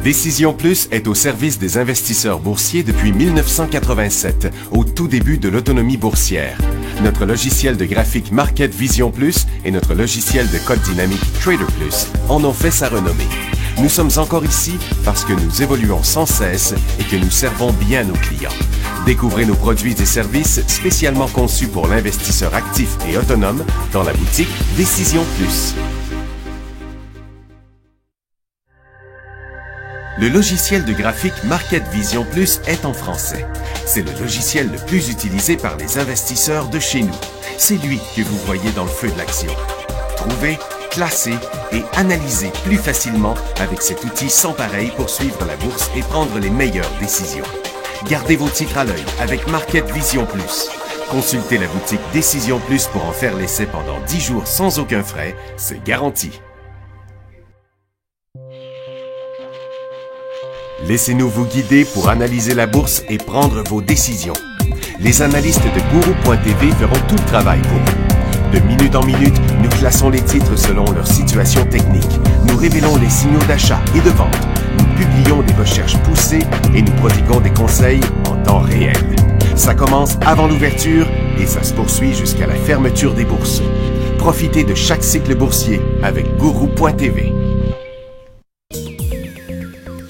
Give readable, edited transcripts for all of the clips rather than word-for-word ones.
Décision Plus est au service des investisseurs boursiers depuis 1987, au tout début de l'autonomie boursière. Notre logiciel de graphique Market Vision Plus et notre logiciel de code dynamique Trader Plus en ont fait sa renommée. Nous sommes encore ici parce que nous évoluons sans cesse et que nous servons bien nos clients. Découvrez nos produits et services spécialement conçus pour l'investisseur actif et autonome dans la boutique Décision Plus. Le logiciel de graphique Market Vision Plus est en français. C'est le logiciel le plus utilisé par les investisseurs de chez nous. C'est lui que vous voyez dans le feu de l'action. Trouvez, classez et analysez plus facilement avec cet outil sans pareil pour suivre la bourse et prendre les meilleures décisions. Gardez vos titres à l'œil avec Market Vision Plus. Consultez la boutique Décision Plus pour en faire l'essai pendant 10 jours sans aucun frais, c'est garanti. Laissez-nous vous guider pour analyser la bourse et prendre vos décisions. Les analystes de Guru.tv feront tout le travail pour vous. De minute en minute, nous classons les titres selon leur situation technique. Nous révélons les signaux d'achat et de vente. Nous publions des recherches poussées et nous prodiguons des conseils en temps réel. Ça commence avant l'ouverture et ça se poursuit jusqu'à la fermeture des bourses. Profitez de chaque cycle boursier avec Guru.tv.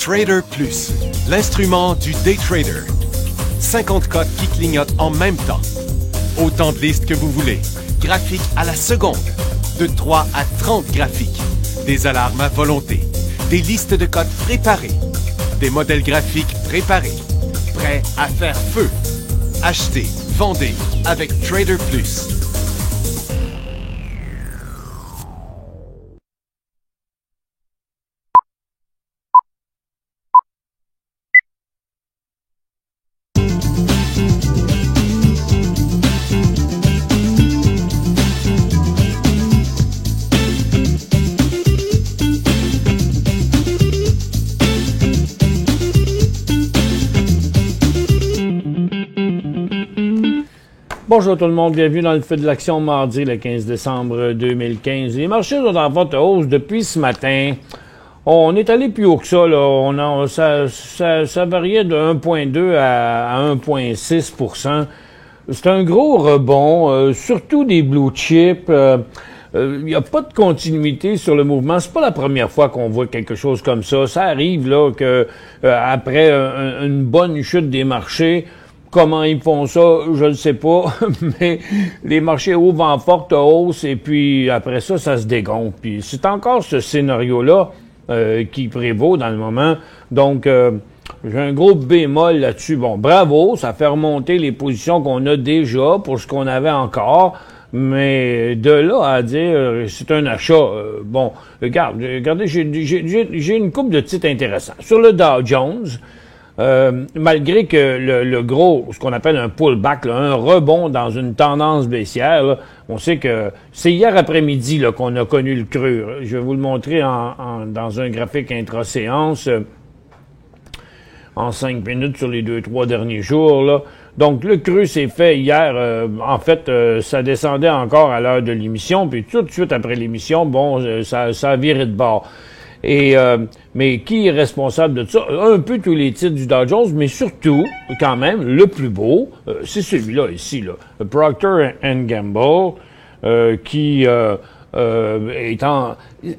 Trader Plus, l'instrument du day trader. 50 cotes qui clignotent en même temps. Autant de listes que vous voulez. Graphiques à la seconde. De 3 à 30 graphiques. Des alarmes à volonté. Des listes de cotes préparées. Des modèles graphiques préparés. Prêts à faire feu. Achetez, vendez avec Trader Plus. Bonjour tout le monde, bienvenue dans le feu de l'action mardi le 15 décembre 2015. Les marchés sont en forte hausse depuis ce matin. On est allé plus haut que ça, là. Ça variait de 1,2 à 1,6 %. C'est un gros rebond, surtout des blue chips. Il n'y a pas de continuité sur le mouvement. C'est pas la première fois qu'on voit quelque chose comme ça. Ça arrive là que après une bonne chute des marchés. Comment ils font ça, je ne sais pas, mais les marchés ouvrent en forte hausse et puis après ça, ça se dégonfle. Puis c'est encore ce scénario-là qui prévaut dans le moment. Donc, j'ai un gros bémol là-dessus. Bon, bravo, ça fait remonter les positions qu'on a déjà pour ce qu'on avait encore. Mais de là à dire c'est un achat, bon, regardez, j'ai une couple de titres intéressants. Sur le Dow Jones, malgré que le gros, ce qu'on appelle un pullback, là, un rebond dans une tendance baissière, là, on sait que c'est hier après-midi là, qu'on a connu le creux. Je vais vous le montrer dans un graphique intra-séance en 5 minutes sur les 2-3 derniers jours. Là. Donc, le creux s'est fait hier. En fait, ça descendait encore à l'heure de l'émission, puis tout de suite après l'émission, bon, ça a viré de bord. Mais qui est responsable de ça? Un peu tous les titres du Dow Jones, mais surtout, quand même, le plus beau, c'est celui-là ici, là. Procter & Gamble, qui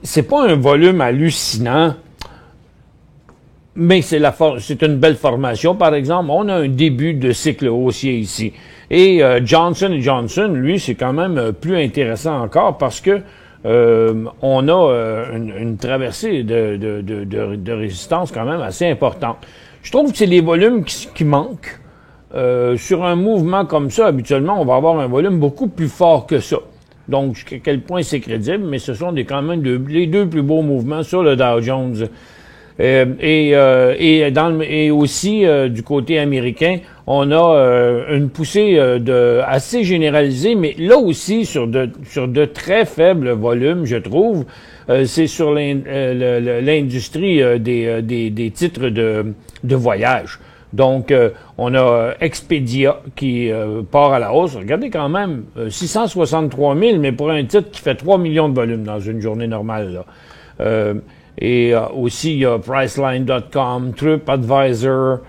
c'est pas un volume hallucinant, mais c'est une belle formation, par exemple. On a un début de cycle haussier ici. Et Johnson & Johnson, lui, c'est quand même plus intéressant encore parce que on a une traversée de résistance quand même assez importante. Je trouve que c'est les volumes qui manquent. Sur un mouvement comme ça, habituellement, on va avoir un volume beaucoup plus fort que ça. Donc, jusqu'à quel point c'est crédible, mais ce sont quand même les deux plus beaux mouvements sur le Dow Jones. Et aussi, du côté américain, on a une poussée assez généralisée, mais là aussi sur de très faibles volumes, je trouve. C'est sur l'industrie des titres de voyage. Donc, on a Expedia qui part à la hausse. Regardez quand même, 663 000, mais pour un titre qui fait 3 millions de volumes dans une journée normale, là. Et aussi, il y a Priceline.com, TripAdvisor,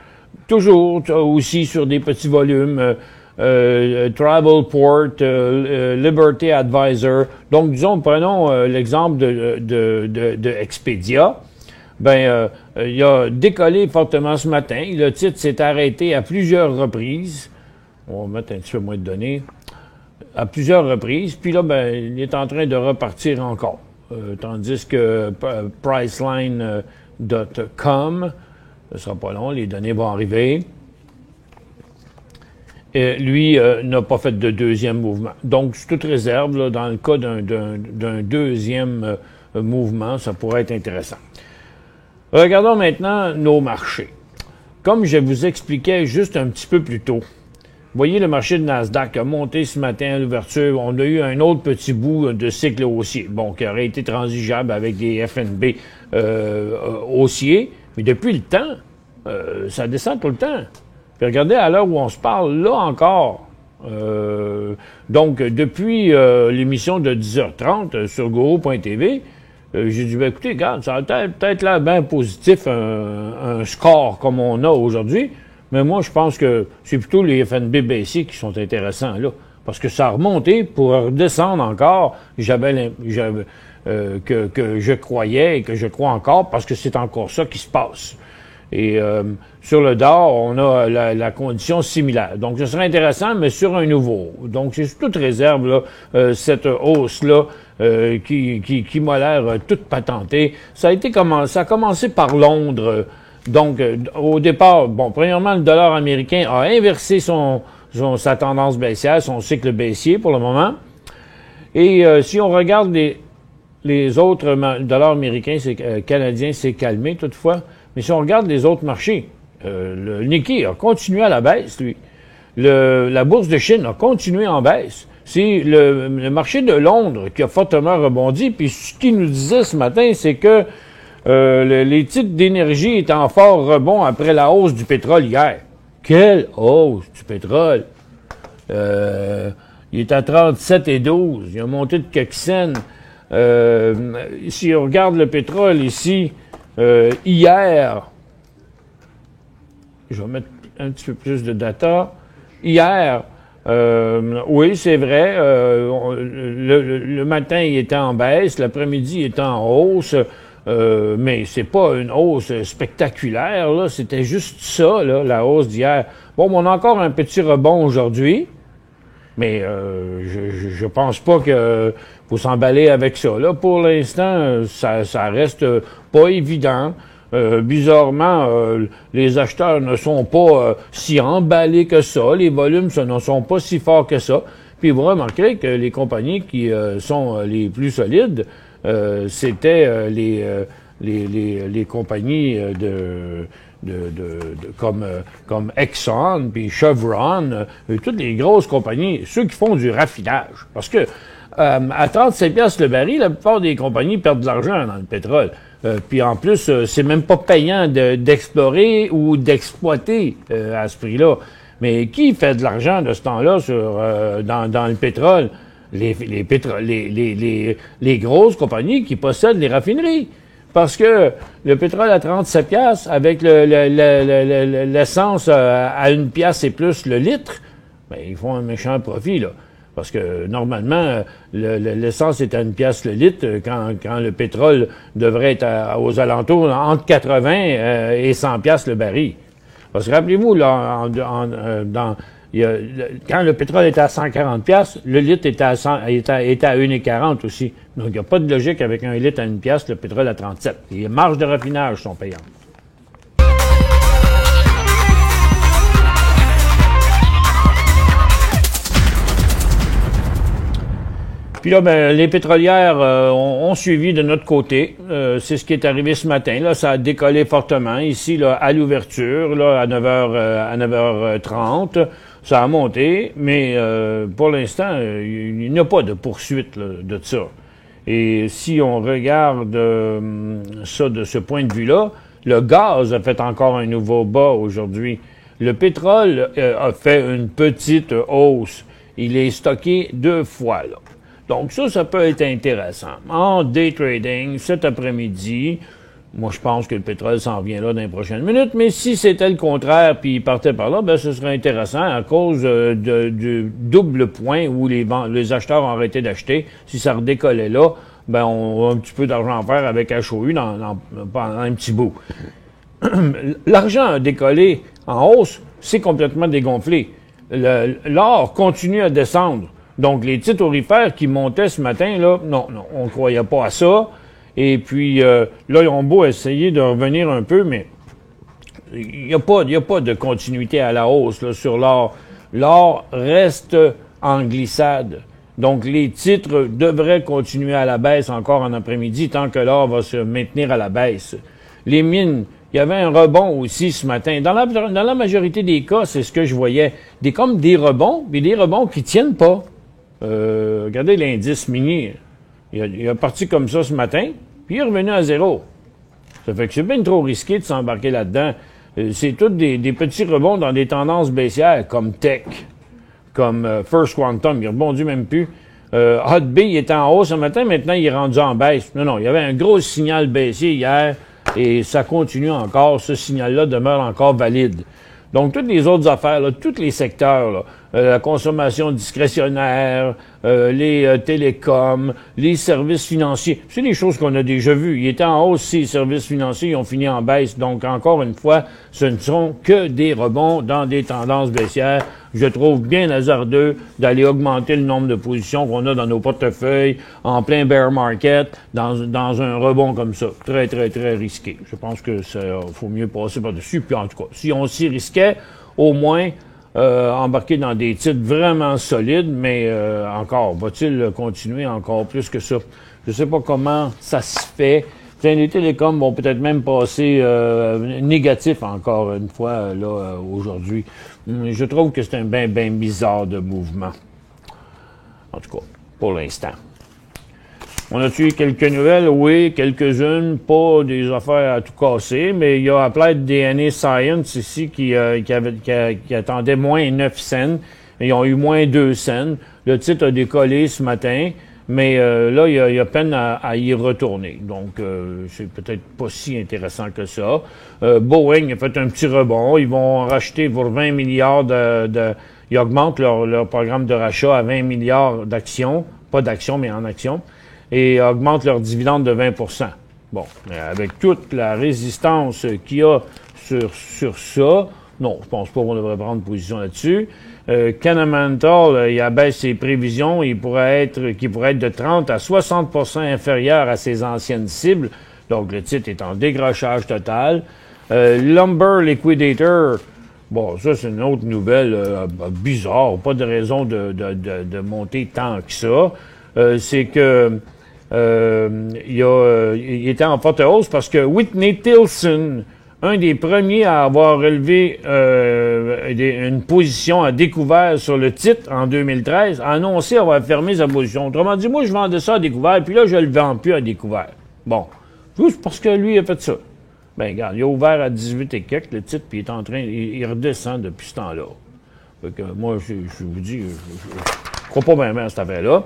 toujours aussi sur des petits volumes, Travelport, Liberty Advisor. Donc, disons, prenons l'exemple de Expedia. Il a décollé fortement ce matin. Le titre s'est arrêté à plusieurs reprises. On va mettre un petit peu moins de données. À plusieurs reprises. Puis là, il est en train de repartir encore. Tandis que Priceline.com, ce sera pas long, les données vont arriver. Lui n'a pas fait de deuxième mouvement. Donc, c'est toute réserve, là, dans le cas d'un deuxième mouvement, ça pourrait être intéressant. Regardons maintenant nos marchés. Comme je vous expliquais juste un petit peu plus tôt, vous voyez, le marché de Nasdaq a monté ce matin à l'ouverture. On a eu un autre petit bout de cycle haussier, bon, qui aurait été transigeable avec des FNB haussiers. Mais depuis le temps, ça descend tout le temps. Puis regardez, à l'heure où on se parle, là encore. Donc, depuis l'émission de 10h30 sur Guru.tv, j'ai dit, écoutez, regarde, ça a peut-être l'air bien positif, un score comme on a aujourd'hui. Mais moi, je pense que c'est plutôt les FNB baissiers qui sont intéressants, là. Parce que ça a remonté pour redescendre encore. Que je croyais et que je crois encore parce que c'est encore ça qui se passe. Et sur le DOR, on a la condition similaire. Donc, ce serait intéressant, mais sur un nouveau. Donc, c'est sous toute réserve, là, cette hausse-là qui m'a l'air toute patentée. Ça a commencé par Londres. Donc, au départ, bon, premièrement, le dollar américain a inversé sa tendance baissière, son cycle baissier pour le moment. Et si on regarde les autres, le dollar américain, canadien s'est calmé toutefois. Mais si on regarde les autres marchés, le Nikkei a continué à la baisse, lui. La bourse de Chine a continué en baisse. C'est le marché de Londres qui a fortement rebondi. Puis ce qu'il nous disait ce matin, c'est que les titres d'énergie étaient en fort rebond après la hausse du pétrole hier. Quelle hausse du pétrole! Il est à 37,12. Il a monté de quelques cents. Si on regarde le pétrole ici, hier, je vais mettre un petit peu plus de data. Hier, oui, c'est vrai, le matin, il était en baisse, l'après-midi, il était en hausse. Mais c'est pas une hausse spectaculaire, là. C'était juste ça, là, la hausse d'hier. Bon, on a encore un petit rebond aujourd'hui, mais je pense pas que faut s'emballer avec ça. Là, pour l'instant, ça reste pas évident. Bizarrement, les acheteurs ne sont pas si emballés que ça. Les volumes ne sont pas si forts que ça. Puis vous remarquerez que les compagnies qui sont les plus solides, c'était les compagnies comme Exxon, puis Chevron, toutes les grosses compagnies, ceux qui font du raffinage. Parce que à 37 piastres le baril, la plupart des compagnies perdent de l'argent dans le pétrole. Puis en plus, c'est même pas payant d'explorer ou d'exploiter à ce prix-là. Mais qui fait de l'argent de ce temps-là dans le pétrole? Les grosses compagnies qui possèdent les raffineries. Parce que le pétrole à 37 piastres, avec l'essence à 1 piastre et plus le litre, ben, ils font un méchant profit, là. Parce que normalement, l'essence est à 1 piastre le litre quand le pétrole devrait être aux alentours entre 80 et 100 piastres le baril. Parce que rappelez-vous, là, quand le pétrole était à 140 piastres, le litre était à 1,40 aussi. Donc, il n'y a pas de logique avec un litre à 1 piastre, le pétrole à 37. Les marges de raffinage sont payantes. Puis là, les pétrolières ont suivi de notre côté. C'est ce qui est arrivé ce matin. Là, ça a décollé fortement. Ici, là, à l'ouverture, là, à 9h30, ça a monté. Mais pour l'instant, il n'y a pas de poursuite là, de ça. Et si on regarde ça de ce point de vue-là, le gaz a fait encore un nouveau bas aujourd'hui. Le pétrole a fait une petite hausse. Il est stocké 2 fois, là. Donc ça peut être intéressant. En day trading, cet après-midi, Moi, je pense que le pétrole s'en vient là dans les prochaines minutes, mais si c'était le contraire, puis il partait par là, ben ce serait intéressant à cause du double point où les acheteurs ont arrêté d'acheter. Si ça redécollait là, ben on a un petit peu d'argent à faire avec HOU dans un petit bout. L'argent a décollé en hausse, c'est complètement dégonflé. L'or continue à descendre. Donc, les titres aurifères qui montaient ce matin, là, non, on ne croyait pas à ça. Et puis, là, ils ont beau essayer de revenir un peu, mais il n'y a pas de continuité à la hausse là, sur l'or. L'or reste en glissade. Donc, les titres devraient continuer à la baisse encore en après-midi tant que l'or va se maintenir à la baisse. Les mines, il y avait un rebond aussi ce matin. Dans la majorité des cas, c'est ce que je voyais. Comme des rebonds, mais des rebonds qui tiennent pas. Regardez l'indice minier. Il est parti comme ça ce matin, puis il est revenu à zéro. Ça fait que c'est bien trop risqué de s'embarquer là-dedans. C'est tous des petits rebonds dans des tendances baissières, comme Tech, comme First Quantum. Il rebondit même plus. Hot B, il était en hausse ce matin, maintenant il est rendu en baisse. Non, il y avait un gros signal baissier hier, et ça continue encore. Ce signal-là demeure encore valide. Donc, toutes les autres affaires, là, tous les secteurs, là, la consommation discrétionnaire, les télécoms, les services financiers, c'est des choses qu'on a déjà vues. Ils étaient en hausse, ces services financiers, ils ont fini en baisse. Donc, encore une fois, ce ne sont que des rebonds dans des tendances baissières. Je trouve bien hasardeux d'aller augmenter le nombre de positions qu'on a dans nos portefeuilles en plein bear market, dans un rebond comme ça. Très, très, très risqué. Je pense que faut mieux passer par-dessus. Puis en tout cas, si on s'y risquait, au moins embarquer dans des titres vraiment solides, mais encore, va-t-il continuer encore plus que ça? Je sais pas comment ça se fait. Les télécoms vont peut-être même passer négatif encore une fois là aujourd'hui. Je trouve que c'est un bien bizarre de mouvement. En tout cas, pour l'instant. On a-tu eu quelques nouvelles? Oui, quelques-unes, pas des affaires à tout casser, mais il y a Applied DNA Science ici qui attendait moins 9 cents. Ils ont eu moins 2 cents. Le titre a décollé ce matin. Mais là, il y a peine à y retourner. Donc, c'est peut-être pas si intéressant que ça. Boeing a fait un petit rebond. Ils vont racheter pour 20 milliards ils augmentent leur programme de rachat à 20 milliards d'actions. Pas d'actions, mais en actions. Et augmentent leur dividende de 20 %. Bon, avec toute la résistance qu'il y a sur ça, non, je pense pas qu'on devrait prendre position là-dessus. Canamental, il abaisse ses prévisions, qui pourrait être de 30 à 60 % inférieur à ses anciennes cibles. Donc, le titre est en décrochage total. Lumber Liquidator, bon, ça, c'est une autre nouvelle bizarre. Pas de raison de monter tant que ça. C'est que il était en forte hausse parce que Whitney Tilson, un des premiers à avoir relevé une position à découvert sur le titre en 2013, a annoncé avoir fermé sa position. Autrement dit, moi, je vendais ça à découvert, puis là, je le vends plus à découvert. Bon, juste parce que lui a fait ça. Ben, regarde, il a ouvert à 18 et quelques, le titre, puis il est en train, il redescend depuis ce temps-là. Fait que moi, je vous dis, je crois pas bien à cette affaire-là.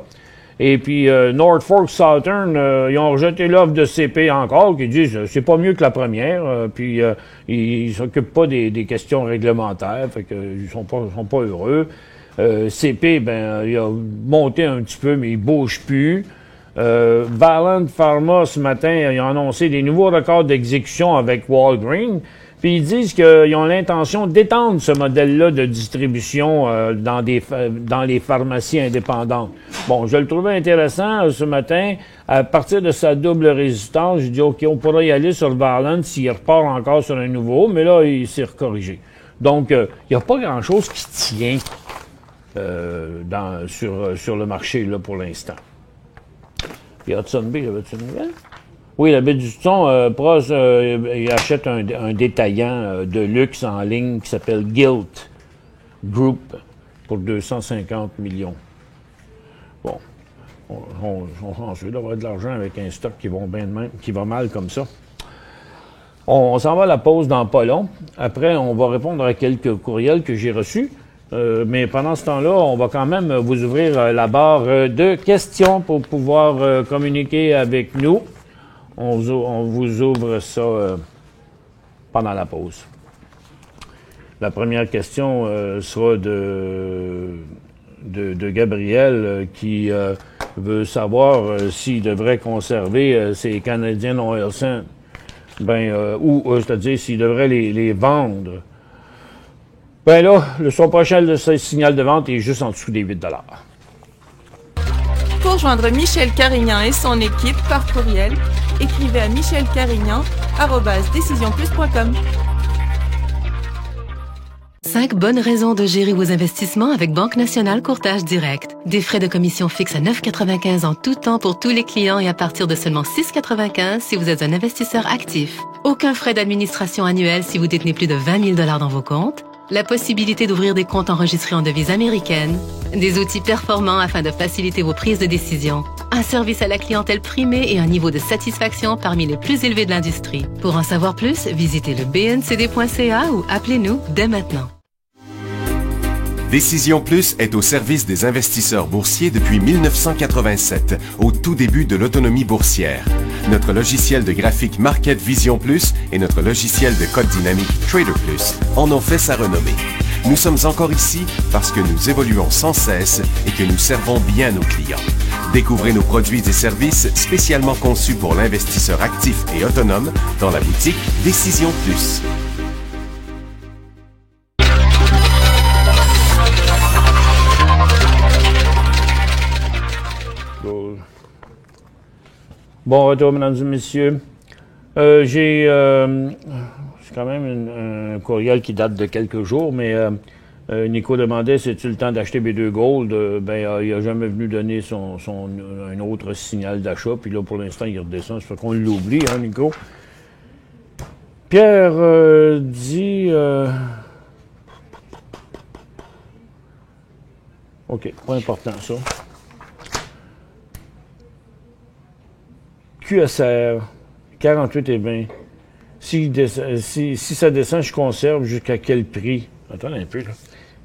Et puis, Norfolk Southern, ils ont rejeté l'offre de CP encore, qui disent c'est pas mieux que la première. Puis, ils s'occupent pas des questions réglementaires, fait que ils sont pas heureux. CP, ben, il a monté un petit peu, mais il bouge plus. Valent Pharma, ce matin, ils ont annoncé des nouveaux records d'exécution avec Walgreens. Puis ils disent qu'ils ont l'intention d'étendre ce modèle-là de distribution dans les pharmacies indépendantes. Bon, je le trouvais intéressant ce matin. À partir de sa double résistance, j'ai dit, OK, on pourra y aller sur Valent s'il repart encore sur un nouveau, mais là, il s'est recorrigé. Donc, il n'y a pas grand-chose qui tient sur le marché là pour l'instant. Puis Hudson Bay, j'avais-tu une nouvelle? Oui, la baie du Son, Pros, il achète un détaillant de luxe en ligne qui s'appelle Gilt Group pour 250 millions. Bon, on chanceux d'avoir de l'argent avec un stock qui va mal comme ça. On s'en va à la pause dans pas long. Après, on va répondre à quelques courriels que j'ai reçus. Mais pendant ce temps-là, on va quand même vous ouvrir la barre de questions pour pouvoir communiquer avec nous. on vous ouvre ça pendant la pause. La première question sera de Gabriel qui veut savoir s'il devrait conserver ses Canadian Oil Sands, c'est-à-dire s'il devrait les vendre. Ben là, son prochain signal de vente est juste en dessous des 8 $. Pour joindre Michel Carignan et son équipe par courriel, écrivez à michelcarignan@decisionplus.com. 5 bonnes raisons de gérer vos investissements avec Banque Nationale Courtage Direct. Des frais de commission fixes à 9,95 en tout temps pour tous les clients et à partir de seulement 6,95 si vous êtes un investisseur actif. Aucun frais d'administration annuel si vous détenez plus de 20 000 $ dans vos comptes. La possibilité d'ouvrir des comptes enregistrés en devise américaine. Des outils performants afin de faciliter vos prises de décision. Un service à la clientèle primé et un niveau de satisfaction parmi les plus élevés de l'industrie. Pour en savoir plus, visitez le bncd.ca ou appelez-nous dès maintenant. Décision Plus est au service des investisseurs boursiers depuis 1987, au tout début de l'autonomie boursière. Notre logiciel de graphique Market Vision Plus et notre logiciel de code dynamique Trader Plus en ont fait sa renommée. Nous sommes encore ici parce que nous évoluons sans cesse et que nous servons bien nos clients. Découvrez nos produits et services spécialement conçus pour l'investisseur actif et autonome dans la boutique Décision Plus. Bon retour, mesdames et messieurs. J'ai quand même un courriel qui date de quelques jours, mais Nico demandait si c'est-tu le temps d'acheter B2 Gold. Il n'a jamais venu donner un autre signal d'achat, puis là, pour l'instant, il redescend. Ça fait qu'on l'oublie, hein, Nico? Pierre dit... OK, pas important, ça. QSR, 48,20. Si ça descend, je conserve jusqu'à quel prix? Attendez un peu, là.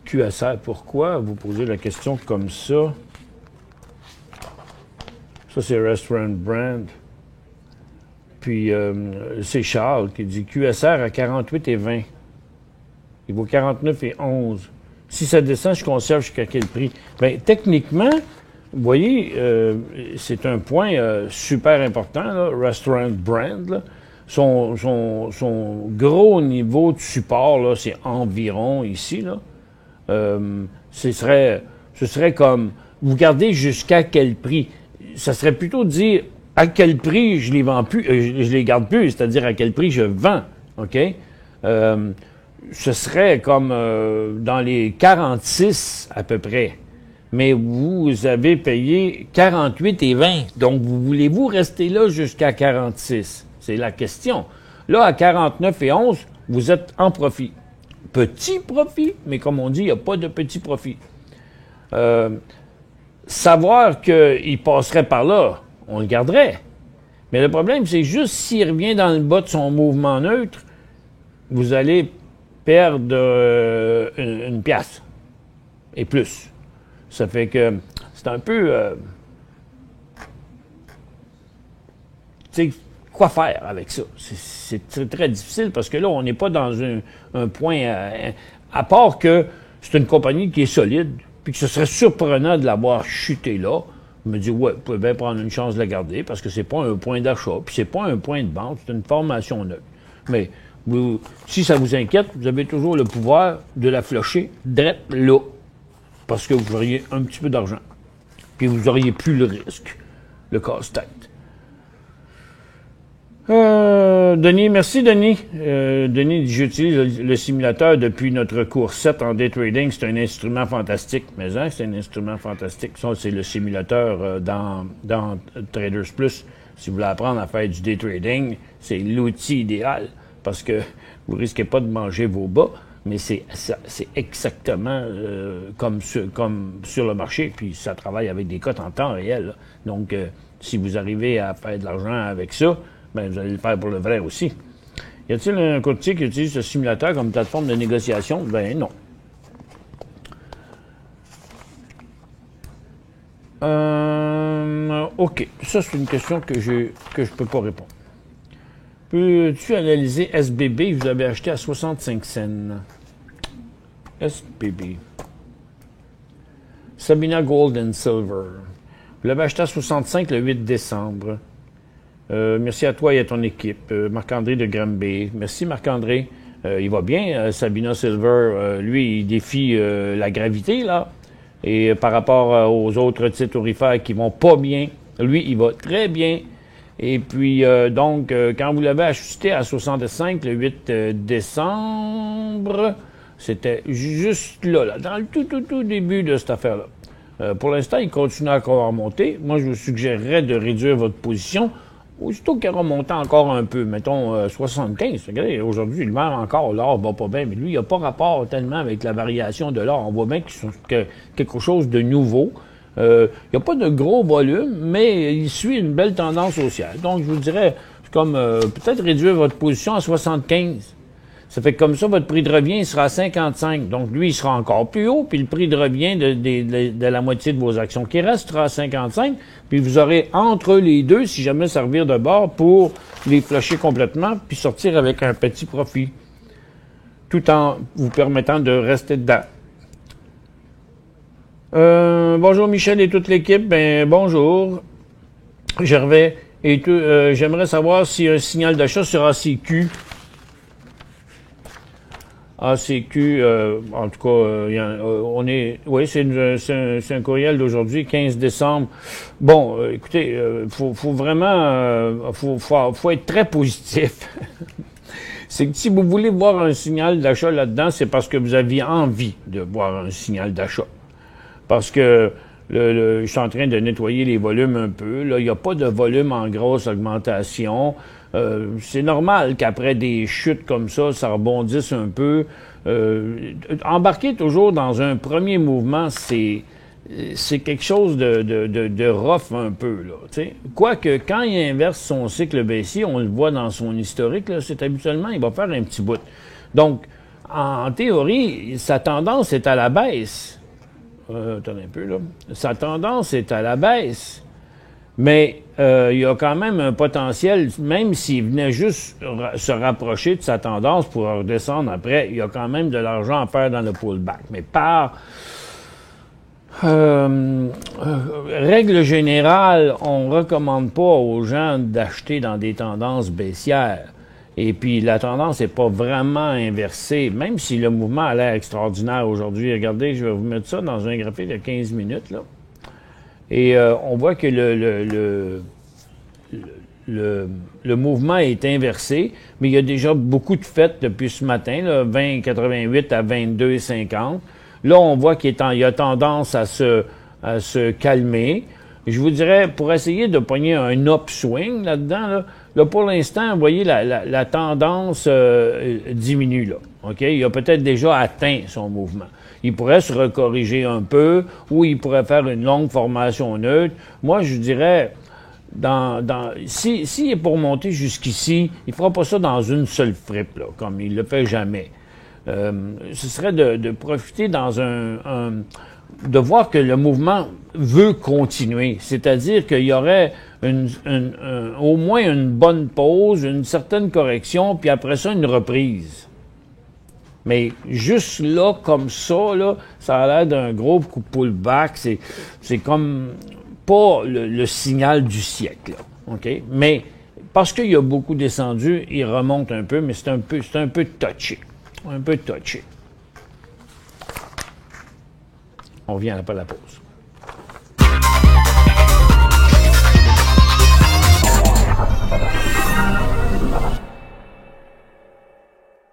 QSR, pourquoi vous posez la question comme ça? Ça, c'est Restaurant Brand. Puis, c'est Charles qui dit QSR à 48,20. Il vaut 49,11. Si ça descend, je conserve jusqu'à quel prix? Bien, techniquement... Vous voyez, c'est un point super important, là, Restaurant Brand. Là. Son gros niveau de support, là, c'est environ ici. Là. Ce serait comme, vous gardez jusqu'à quel prix? Ça serait plutôt de dire à quel prix je les vends plus, je les garde plus, c'est-à-dire à quel prix je vends. OK? Ce serait comme dans les 46 à peu près. Mais vous avez payé 48,20. Donc, voulez-vous rester là jusqu'à 46? C'est la question. Là, à 49,11, vous êtes en profit. Petit profit, mais comme on dit, il n'y a pas de petit profit. Savoir qu'il passerait par là, on le garderait. Mais le problème, c'est juste s'il revient dans le bas de son mouvement neutre, vous allez perdre une pièce et plus. Ça fait que c'est un peu... tu sais, quoi faire avec ça? C'est très difficile parce que là, on n'est pas dans un point... à part que c'est une compagnie qui est solide, puis que ce serait surprenant de l'avoir chuté là. Je me dis, ouais, vous pouvez bien prendre une chance de la garder parce que c'est pas un point d'achat, puis c'est pas un point de vente, c'est une formation neutre. Mais si ça vous inquiète, vous avez toujours le pouvoir de la flusher direct là. Parce que vous auriez un petit peu d'argent. Puis vous auriez plus le risque, le casse-tête. Denis, merci Denis. Denis dit, j'utilise le simulateur depuis notre cours 7 en day trading. C'est un instrument fantastique. Mais hein, c'est un instrument fantastique. Ça, c'est le simulateur dans Traders Plus. Si vous voulez apprendre à faire du day trading, c'est l'outil idéal. Parce que vous risquez pas de manger vos bas. Mais c'est exactement comme sur le marché, puis ça travaille avec des cotes en temps réel. Là. Donc, si vous arrivez à faire de l'argent avec ça, ben vous allez le faire pour le vrai aussi. Y a-t-il un courtier qui utilise ce simulateur comme plateforme de négociation? Ben non. OK. Ça, c'est une question que je peux pas répondre. Peux-tu analyser SBB? Vous avez acheté à 65 cents. SBB. Sabina Gold and Silver. Vous l'avez acheté à 65 le 8 décembre. Merci à toi et à ton équipe. Marc-André de Granby. Merci Marc-André. Il va bien, Sabina Silver. Lui, il défie la gravité, là. Et par rapport aux autres titres aurifères qui vont pas bien, lui, il va très bien. Et puis, donc, quand vous l'avez acheté à 65 le 8 décembre, c'était juste là, dans le tout début de cette affaire-là. Pour l'instant, il continue encore à remonter. Moi, je vous suggérerais de réduire votre position. Aussitôt qu'elle remonte encore un peu, mettons 75. Regardez, aujourd'hui, l'hiver encore, l'or va pas bien, mais lui, il n'a pas rapport tellement avec la variation de l'or. On voit bien que quelque chose de nouveau. Il n'y a pas de gros volume, mais il suit une belle tendance haussière. Donc, je vous dirais, c'est comme peut-être réduire votre position à 75. Ça fait que comme ça, votre prix de revient il sera à 55. Donc, lui, il sera encore plus haut, puis le prix de revient de la moitié de vos actions qui restera à 55. Puis vous aurez entre les deux, si jamais ça revire de bord, pour les flusher complètement, puis sortir avec un petit profit, tout en vous permettant de rester dedans. Bonjour Michel et toute l'équipe. Ben bonjour. Gervais. Et j'aimerais savoir si un signal d'achat sur ACQ. ACQ, en tout cas, on est... Oui, c'est un courriel d'aujourd'hui, 15 décembre. Bon, écoutez, faut vraiment... faut être très positif. C'est que si vous voulez voir un signal d'achat là-dedans, c'est parce que vous aviez envie de voir un signal d'achat. Parce que je suis en train de nettoyer les volumes un peu. Là, il n'y a pas de volume en grosse augmentation. C'est normal qu'après des chutes comme ça rebondisse un peu. Embarquer toujours dans un premier mouvement, c'est quelque chose de rough un peu, là. T'sais. Quoique, quand il inverse son cycle baissier, on le voit dans son historique, là, c'est habituellement, il va faire un petit bout. Donc, en théorie, sa tendance est à la baisse. Attendez un peu, là. Sa tendance est à la baisse. Mais il y a quand même un potentiel, même s'il venait juste se rapprocher de sa tendance pour redescendre après, il y a quand même de l'argent à faire dans le pullback. Mais par règle générale, on ne recommande pas aux gens d'acheter dans des tendances baissières. Et puis, la tendance n'est pas vraiment inversée, même si le mouvement a l'air extraordinaire aujourd'hui. Regardez, je vais vous mettre ça dans un graphique de 15 minutes, là. Et on voit que le mouvement est inversé, mais il y a déjà beaucoup de fêtes depuis ce matin, là, 20,88 à 22,50. Là, on voit qu'il y a tendance à se calmer. Je vous dirais, pour essayer de pogner un upswing là-dedans, là, pour l'instant, vous voyez, la tendance diminue, là. OK? Il a peut-être déjà atteint son mouvement. Il pourrait se recorriger un peu, ou il pourrait faire une longue formation neutre. Moi, je dirais, s'il est pour monter jusqu'ici, il fera pas ça dans une seule fripe, là, comme il le fait jamais. Ce serait de profiter dans de voir que le mouvement veut continuer. C'est-à-dire qu'il y aurait au moins une bonne pause, une certaine correction, puis après ça, une reprise. Mais juste là, comme ça, là, ça a l'air d'un gros coup de pullback. C'est comme pas le signal du siècle, là, OK? Mais parce qu'il y a beaucoup descendu, il remonte un peu, mais c'est un peu touché. Un peu touché. On revient après la pause.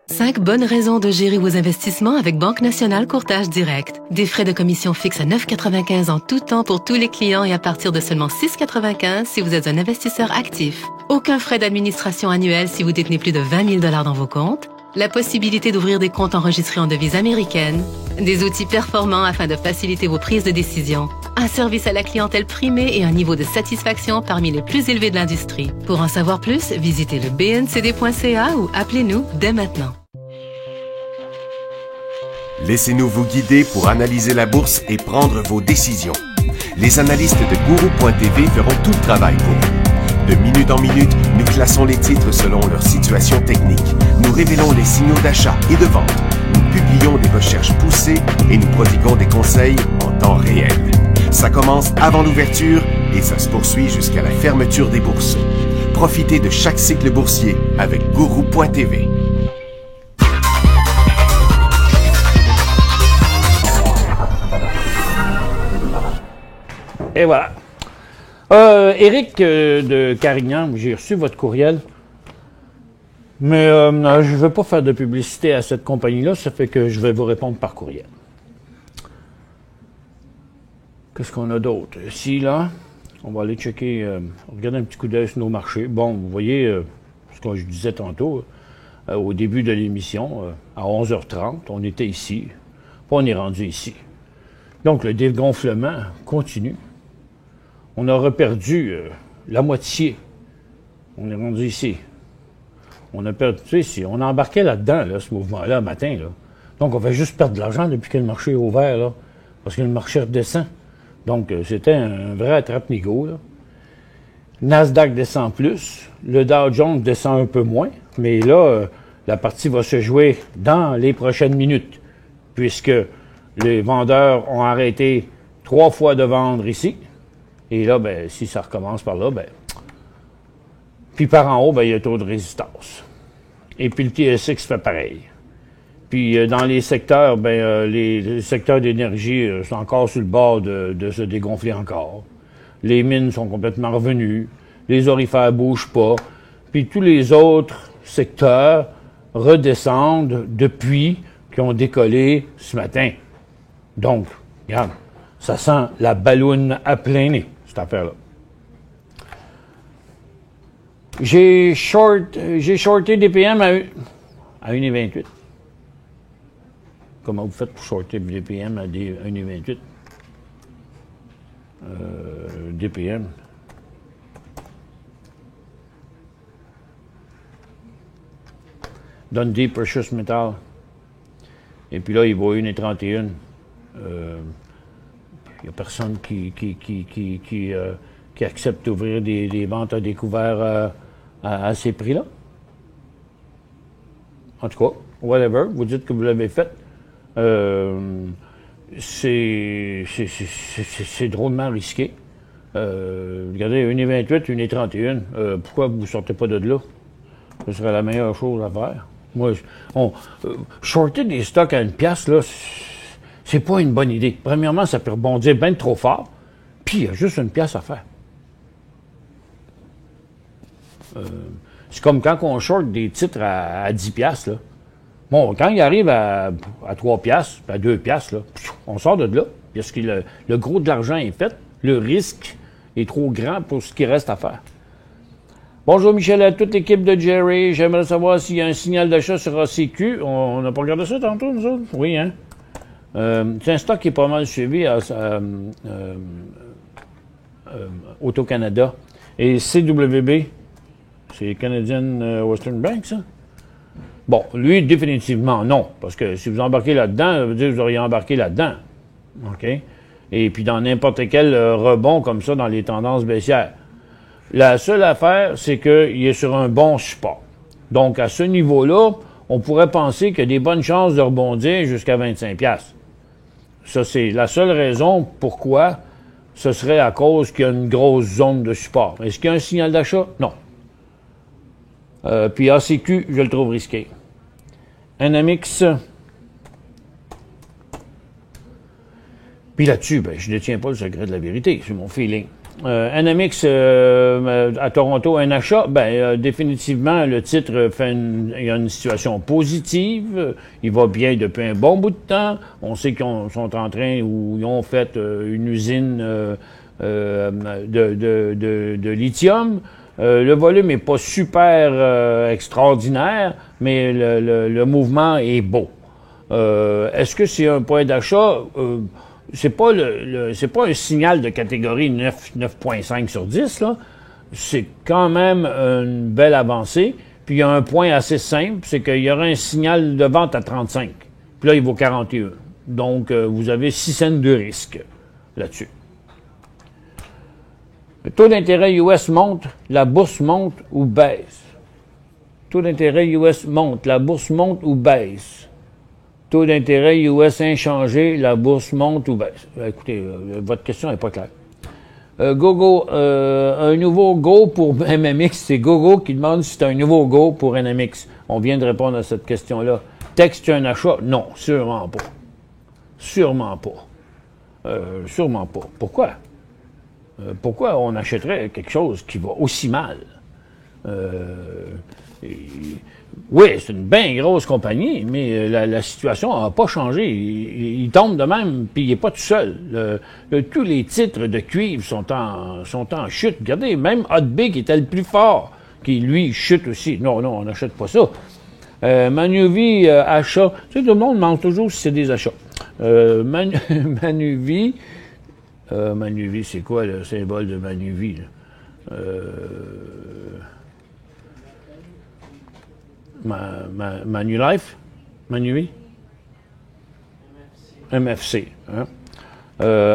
Cinq bonnes raisons de gérer vos investissements avec Banque Nationale Courtage Direct. Des frais de commission fixes à 9,95 en tout temps pour tous les clients et à partir de seulement 6,95 si vous êtes un investisseur actif. Aucun frais d'administration annuel si vous détenez plus de 20 000 $ dans vos comptes. La possibilité d'ouvrir des comptes enregistrés en devise américaine. Des outils performants afin de faciliter vos prises de décision. Un service à la clientèle primé et un niveau de satisfaction parmi les plus élevés de l'industrie. Pour en savoir plus, visitez le bncd.ca ou appelez-nous dès maintenant. Laissez-nous vous guider pour analyser la bourse et prendre vos décisions. Les analystes de Guru.tv feront tout le travail pour vous. De minute en minute, nous classons les titres selon leur situation technique. Nous révélons les signaux d'achat et de vente. Nous publions des recherches poussées et nous prodiguons des conseils en temps réel. Ça commence avant l'ouverture et ça se poursuit jusqu'à la fermeture des bourses. Profitez de chaque cycle boursier avec Guru.tv. Et voilà. Éric de Carignan, j'ai reçu votre courriel. Mais je ne veux pas faire de publicité à cette compagnie-là, ça fait que je vais vous répondre par courriel. Qu'est-ce qu'on a d'autre? Ici, là, on va aller checker, regarder un petit coup d'œil sur nos marchés. Bon, vous voyez, ce que je disais tantôt, au début de l'émission, à 11h30, on était ici, puis on est rendu ici. Donc, le dégonflement continue. On aura perdu la moitié. On est rendu ici. On a perdu ici. On a embarqué là-dedans, là, ce mouvement-là, matin. Là. Donc, on va juste perdre de l'argent depuis que le marché est ouvert, là, parce que le marché redescend. Donc, c'était un vrai attrape-nigo. Nasdaq descend plus. Le Dow Jones descend un peu moins. Mais là, la partie va se jouer dans les prochaines minutes, puisque les vendeurs ont arrêté 3 fois de vendre ici. Et là, ben, si ça recommence par là, ben, puis par en haut, ben, il y a taux de résistance. Et puis le TSX fait pareil. Puis dans les secteurs, ben, les secteurs d'énergie sont encore sur le bord de se dégonfler encore. Les mines sont complètement revenues. Les orifères ne bougent pas. Puis tous les autres secteurs redescendent depuis qu'ils ont décollé ce matin. Donc, regarde, ça sent la balloune à plein nez, cette affaire-là. J'ai shorté DPM à 1,28. Comment vous faites pour shorter DPM à 1,28? DPM. Dundee Precious Metal. Et puis là, il vaut 1,31. Il n'y a personne qui accepte d'ouvrir des ventes à découvert à ces prix-là. En tout cas, whatever, vous dites que vous l'avez fait. C'est drôlement risqué. Regardez, 1,28, 1,31. Pourquoi vous ne sortez pas de là? Ce serait la meilleure chose à faire. Moi, shorter des stocks à 1 piastre, là, c'est pas une bonne idée. Premièrement, ça peut rebondir bien trop fort, puis il y a juste 1 piastre à faire. C'est comme quand on short des titres à 10 piastres, là. Bon, quand il arrive à 3 piastres, à 2 piastres, là, on sort de là. Parce que le gros de l'argent est fait, le risque est trop grand pour ce qui reste à faire. Bonjour Michel, à toute l'équipe de Jerry. J'aimerais savoir s'il y a un signal d'achat sur ACQ. On n'a pas regardé ça tantôt, nous autres? Oui, hein? C'est un stock qui est pas mal suivi à Auto-Canada. Et CWB, c'est Canadian Western Bank, ça? Bon, lui, définitivement non. Parce que si vous embarquez là-dedans, ça veut dire que vous auriez embarqué là-dedans. OK? Et puis dans n'importe quel rebond comme ça dans les tendances baissières. La seule affaire, c'est qu'il est sur un bon support. Donc, à ce niveau-là, on pourrait penser qu'il y a des bonnes chances de rebondir jusqu'à 25 $. Ça, c'est la seule raison pourquoi ce serait à cause qu'il y a une grosse zone de support. Est-ce qu'il y a un signal d'achat? Non. Puis ACQ, je le trouve risqué. Anamix. Puis là-dessus, ben, je ne détiens pas le secret de la vérité, c'est mon feeling. Anamix à Toronto, un achat, définitivement, le titre il y a une situation positive, il va bien depuis un bon bout de temps, on sait qu'ils sont en train, ou ils ont fait une usine de lithium. Le volume n'est pas super extraordinaire, mais le mouvement est beau. Est-ce que c'est un point d'achat? C'est pas un signal de catégorie 9.5 sur 10, là. C'est quand même une belle avancée. Puis il y a un point assez simple, c'est qu'il y aura un signal de vente à 35. Puis là, il vaut 41. Donc, vous avez 6 cents de risque là-dessus. Le taux d'intérêt US monte, la bourse monte ou baisse? Taux d'intérêt US monte, la bourse monte ou baisse? Taux d'intérêt US inchangé, la bourse monte ou baisse? Écoutez, votre question n'est pas claire. Gogo, un nouveau go pour MMX. C'est Gogo qui demande si c'est un nouveau go pour NMX. On vient de répondre à cette question-là. Texte un achat? Non, sûrement pas. Sûrement pas. Sûrement pas. Pourquoi? Pourquoi on achèterait quelque chose qui va aussi mal? Oui, c'est une bien grosse compagnie, mais la situation n'a pas changé. Il tombe de même, puis il n'est pas tout seul. Tous les titres de cuivre sont en chute. Regardez, même Hotbay, qui était le plus fort, qui, lui, chute aussi. Non, on n'achète pas ça. Manuvie, achat. Tu sais, tout le monde demande toujours si c'est des achats. Manuvie, c'est quoi le symbole de Manuvie? Manulife? Manuvie? MFC. Hein?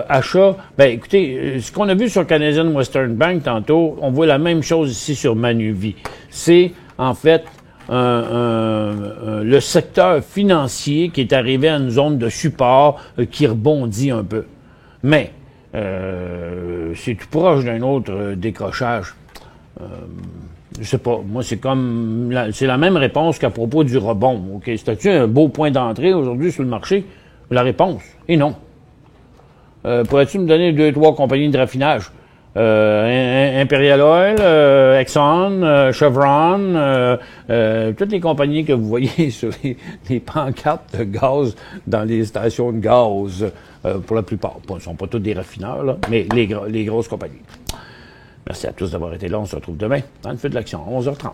Achat, ben écoutez, ce qu'on a vu sur Canadian Western Bank tantôt, on voit la même chose ici sur Manuvie. C'est, en fait, le secteur financier qui est arrivé à une zone de support qui rebondit un peu. Mais, c'est tout proche d'un autre décrochage. Je sais pas. Moi, c'est la même réponse qu'à propos du rebond. OK? C'était-tu un beau point d'entrée aujourd'hui sur le marché? La réponse est non. Pourrais-tu me donner 2-3 compagnies de raffinage? Imperial Oil, Exxon, Chevron, toutes les compagnies que vous voyez sur les pancartes de gaz dans les stations de gaz, pour la plupart. Ce ne sont pas tous des raffineurs, là, mais les grosses compagnies. Merci à tous d'avoir été là. On se retrouve demain dans le feu de l'action, 11h30.